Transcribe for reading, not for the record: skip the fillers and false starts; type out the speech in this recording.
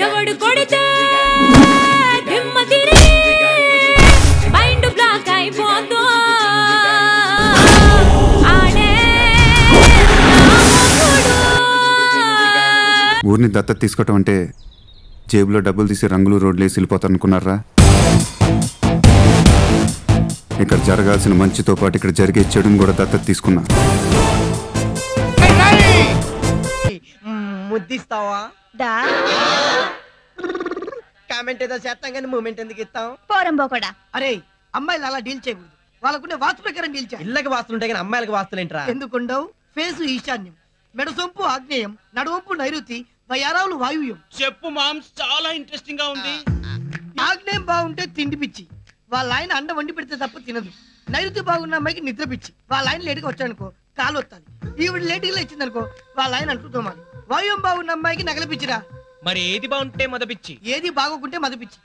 ఎవడు కొడితే దిమ్మ తిరి మైండ్ బ్లాక్ అయిపోతో ఆడే ఊరిని దత్తత తీసుకోవటం అంటే జేబులో డబ్బులు తీసి రంగులు రోడ్లు వేసి వెళ్ళిపోతారనుకున్నారా? ఇక్కడ జరగాల్సిన మంచితో పాటు ఇక్కడ జరిగే చెడుని కూడా దత్తత తీసుకున్నా. ముద్దిస్తావా? కామెంట్ ఏదో చేస్తాం కానీ మూమెంట్ ఎందుకు ఇస్తాం? పోరంబోకడా. అరే అమ్మాయిలు అలా డీల్ చేయకూడదు, వాళ్ళకుండే వాస్తు ప్రకారం డీల్ చేయాలి. ఇళ్ళకి వాస్తులుంటాయి కానీ అమ్మాయిలకి వాస్తులేంట్రా? ఎందుకుండవు? ఫేసు ఈశాన్యం, మెడసొంపు ఆగ్నేయం, నడువంపు నైరుతి, వయారావులు వాయువ్యం. చెప్పు మామ్స్, చాలా ఇంట్రెస్టింగ్ గా ఉంది. ఆగ్నేయం బాగుంటే తిండి పిచ్చి, వాళ్ళ ఆయన అండ వండి పెడితే తప్ప తినదు. నైరుతి బాగున్న అమ్మాయికి నిద్ర పిచ్చి, వాళ్ళ ఆయన లేటుగా వచ్చాడనుకో కాలు వస్తాది. ఈవిడ లేటుగా ఇచ్చిందనుకో వాళ్ళ ఆయన అంటూ తోమాలి. వాయువ్యం బాగున్న అమ్మాయికి నగల పిచ్చిరా. మరి ఏది బాగుంటే మొదపిచ్చి, ఏది బాగోకుంటే మద పిచ్చి.